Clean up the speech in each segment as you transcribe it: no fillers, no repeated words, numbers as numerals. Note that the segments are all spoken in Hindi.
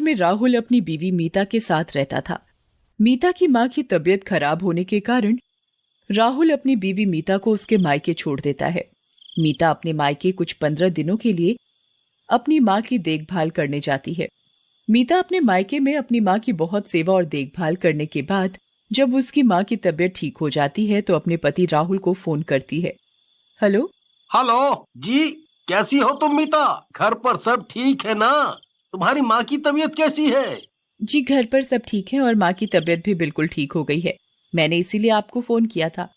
में राहुल अपनी बीवी मीता के साथ रहता था। मीता की माँ की तबीयत खराब होने के कारण राहुल अपनी बीवी मीता को उसके मायके छोड़ देता है। मीता अपने मायके कुछ 15 दिनों के लिए अपनी माँ की देखभाल करने जाती है। मीता अपने मायके में अपनी माँ की बहुत सेवा और देखभाल करने के बाद जब उसकी माँ की तबीयत ठीक हो जाती है तो अपने पति राहुल को फोन करती है। हेलो। हेलो जी, कैसी हो तुम मीता? घर पर सब ठीक है ना? तुम्हारी माँ की तबीयत कैसी है? जी, घर पर सब ठीक है और माँ की तबीयत भी बिल्कुल ठीक हो गई है। मैंने इसीलिए आपको फोन किया था।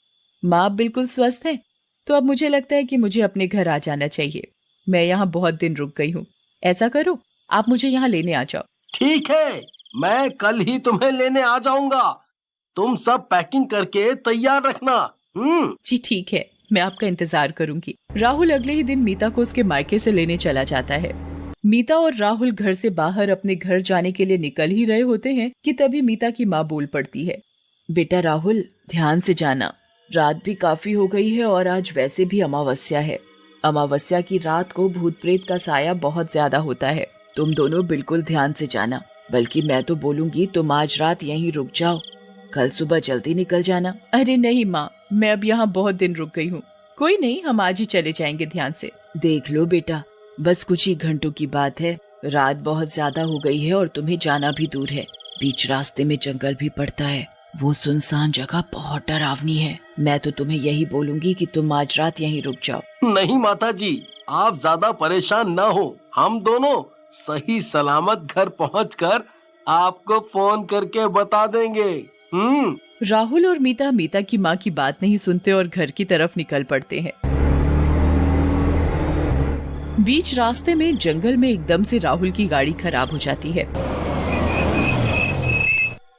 माँ अब बिल्कुल स्वस्थ है, तो अब मुझे लगता है कि मुझे अपने घर आ जाना चाहिए। मैं यहाँ बहुत दिन रुक गई हूँ। ऐसा करो, आप मुझे यहाँ लेने आ जाओ। ठीक है, मैं कल ही तुम्हें लेने आ जाऊंगा। तुम सब पैकिंग करके तैयार रखना। जी ठीक है, मैं आपका इंतजार करूंगी। राहुल अगले ही दिन मीता को उसके मायके से लेने चला जाता है। मीता और राहुल घर से बाहर अपने घर जाने के लिए निकल ही रहे होते हैं कि तभी मीता की माँ बोल पड़ती है। बेटा राहुल, ध्यान से जाना। रात भी काफी हो गई है और आज वैसे भी अमावस्या है। अमावस्या की रात को भूत प्रेत का साया बहुत ज्यादा होता है। तुम दोनों बिल्कुल ध्यान से जाना। बल्कि मैं तो बोलूंगी तुम आज रात यहीं रुक जाओ, कल सुबह जल्दी निकल जाना। अरे नहीं माँ, मैं अब यहाँ बहुत दिन रुक गई हूँ। कोई नहीं, हम आज ही चले जाएंगे ध्यान से। देख लो बेटा, बस कुछ ही घंटों की बात है। रात बहुत ज्यादा हो गई है और तुम्हें जाना भी दूर है। बीच रास्ते में जंगल भी पड़ता है। वो सुनसान जगह बहुत डरावनी है। मैं तो तुम्हें यही बोलूंगी कि तुम आज रात यहीं रुक जाओ। नहीं माता जी, आप ज्यादा परेशान न हो। हम दोनों सही सलामत घर पहुंचकर आपको फोन करके बता देंगे। राहुल और मीता की माँ की बात नहीं सुनते और घर की तरफ निकल पड़ते हैं। बीच रास्ते में जंगल में एकदम से राहुल की गाड़ी खराब हो जाती है।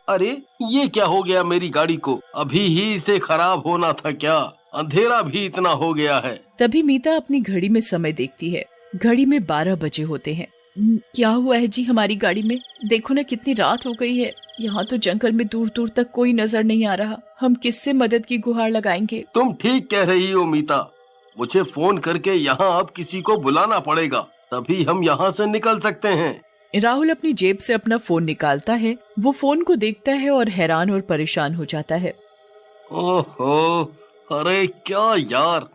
अरे ये क्या हो गया मेरी गाड़ी को? अभी ही इसे खराब होना था क्या? अंधेरा भी इतना हो गया है। तभी मीता अपनी घड़ी में समय देखती है। घड़ी में 12 बजे होते हैं। क्या हुआ है जी हमारी गाड़ी में? देखो ना कितनी रात हो गई है। यहाँ तो जंगल में दूर दूर तक कोई नजर नहीं आ रहा। हम किससे मदद की गुहार लगाएंगे? तुम ठीक कह रही हो मीता। मुझे फोन करके यहाँ अब किसी को बुलाना पड़ेगा, तभी हम यहाँ से निकल सकते हैं। राहुल अपनी जेब से अपना फोन निकालता है। वो फोन को देखता है और हैरान और परेशान हो जाता है। ओहो, अरे क्या यार,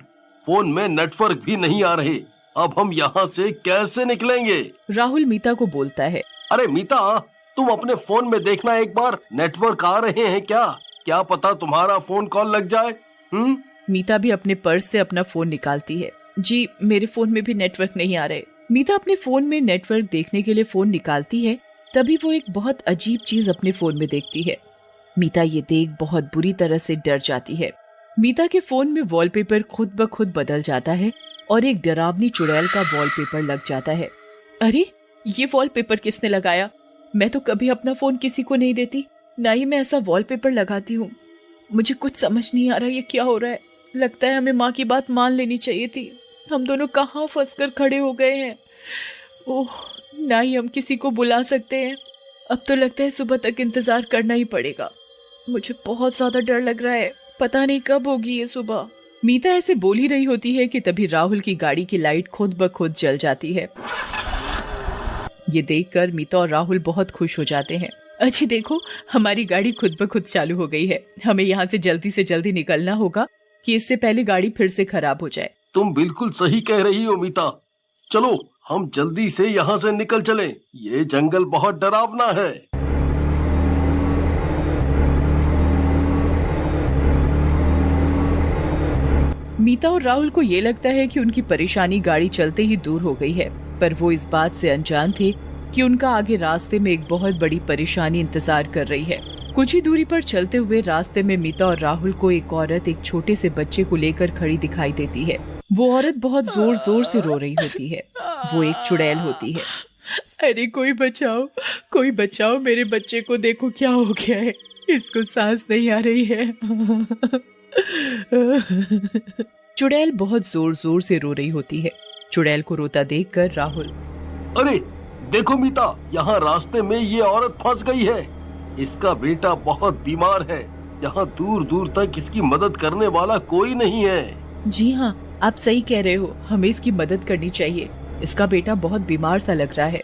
फोन में नेटवर्क भी नहीं आ रहे। अब हम यहाँ से कैसे निकलेंगे? राहुल मीता को बोलता है। अरे मीता, तुम अपने फोन में देखना एक बार, नेटवर्क आ रहे हैं क्या? क्या पता तुम्हारा फोन कॉल लग जाए। मीता भी अपने पर्स से अपना फोन निकालती है। जी, मेरे फोन में भी नेटवर्क नहीं आ रहे। मीता अपने फोन में नेटवर्क देखने के लिए फोन निकालती है। तभी वो एक बहुत अजीब चीज अपने फोन में देखती है। मीता ये देख बहुत बुरी तरह से डर जाती है। मीता के फोन में वॉलपेपर खुद ब खुद बदल जाता है और एक डरावनी चुड़ैल का वॉलपेपर लग जाता है। अरे ये वॉलपेपर किसने लगाया? मैं तो कभी अपना फोन किसी को नहीं देती, ना ही मैं ऐसा वॉलपेपर लगाती हूँ। मुझे कुछ समझ नहीं आ रहा ये क्या हो रहा है। लगता है हमें माँ की बात मान लेनी चाहिए थी। हम दोनों कहाँ फंसकर खड़े हो गए हैं। ओह, ना ही हम किसी को बुला सकते हैं। अब तो लगता है सुबह तक इंतजार करना ही पड़ेगा। मुझे बहुत ज्यादा डर लग रहा है, पता नहीं कब होगी ये सुबह। मीता ऐसे बोल ही रही होती है कि तभी राहुल की गाड़ी की लाइट खुद ब खुद जल जाती है। ये देखकर मीता और राहुल बहुत खुश हो जाते हैं। अच्छी देखो, हमारी गाड़ी खुद ब खुद चालू हो गई है। हमें यहाँ से जल्दी निकलना होगा कि इससे पहले गाड़ी फिर से खराब हो जाए। तुम बिल्कुल सही कह रही हो मीता। चलो हम जल्दी से यहाँ से निकल चलें। ये जंगल बहुत डरावना है। मीता और राहुल को ये लगता है कि उनकी परेशानी गाड़ी चलते ही दूर हो गई है, पर वो इस बात से अनजान थे कि उनका आगे रास्ते में एक बहुत बड़ी परेशानी इंतजार कर रही है। कुछ ही दूरी पर चलते हुए रास्ते में मीता और राहुल को एक औरत एक छोटे से बच्चे को लेकर खड़ी दिखाई देती है। वो औरत बहुत जोर जोर से रो रही होती है। वो एक चुड़ैल होती है। अरे कोई बचाओ, मेरे बच्चे को देखो क्या हो गया है। इसको सांस नहीं आ रही है। चुड़ैल बहुत जोर जोर से रो रही होती है। चुड़ैल को रोता देखकर राहुल, अरे देखो मीता, यहाँ रास्ते में ये औरत फंस गई है। इसका बेटा बहुत बीमार है। यहाँ दूर दूर तक इसकी मदद करने वाला कोई नहीं है। जी हाँ, आप सही कह रहे हो। हमें इसकी मदद करनी चाहिए। इसका बेटा बहुत बीमार सा लग रहा है।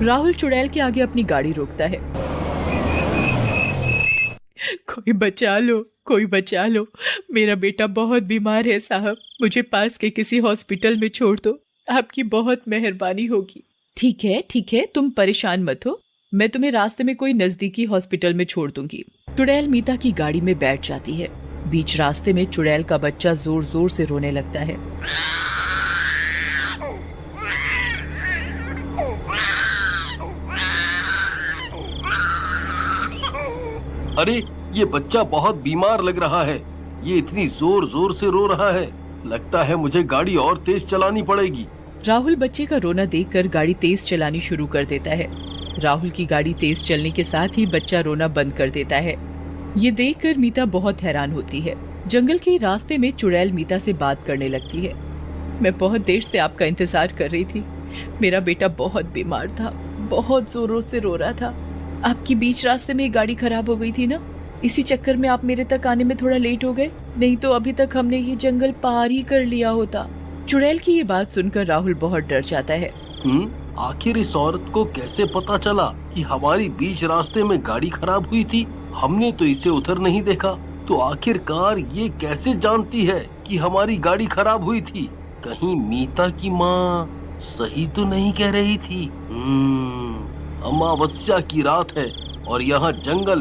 राहुल चुड़ैल के आगे अपनी गाड़ी रोकता है। कोई बचा लो, कोई बचा लो, मेरा बेटा बहुत बीमार है साहब, मुझे पास के किसी हॉस्पिटल में छोड़ दो, आपकी बहुत मेहरबानी होगी। ठीक है, तुम परेशान मत हो, मैं तुम्हें रास्ते में कोई नजदीकी हॉस्पिटल में छोड़ दूंगी। चुड़ैल मीता की गाड़ी में बैठ जाती है। बीच रास्ते में चुड़ैल का बच्चा जोर जोर से रोने लगता है। अरे ये बच्चा बहुत बीमार लग रहा है, ये इतनी जोर जोर से रो रहा है, लगता है मुझे गाड़ी और तेज चलानी पड़ेगी। राहुल बच्चे का रोना देखकर गाड़ी तेज चलानी शुरू कर देता है। राहुल की गाड़ी तेज चलने के साथ ही बच्चा रोना बंद कर देता है। ये देखकर मीता बहुत हैरान होती है। जंगल के रास्ते में चुड़ैल मीता से बात करने लगती है। मैं बहुत देर से आपका इंतजार कर रही थी, मेरा बेटा बहुत बीमार था, बहुत जोरों से रो रहा था। आपकी बीच रास्ते में गाड़ी खराब हो गई थी ना, इसी चक्कर में आप मेरे तक आने में थोड़ा लेट हो गए, नहीं तो अभी तक हमने ये जंगल पार ही कर लिया होता। चुड़ैल की ये बात सुनकर राहुल बहुत डर जाता है। आखिर इस औरत को कैसे पता चला कि हमारी बीच रास्ते में गाड़ी खराब हुई थी? हमने तो इसे उधर नहीं देखा, तो आखिरकार ये कैसे जानती है कि हमारी गाड़ी खराब हुई थी? कहीं मीता की माँ सही तो नहीं कह रही थी? अमावस्या की रात है और यहाँ जंगल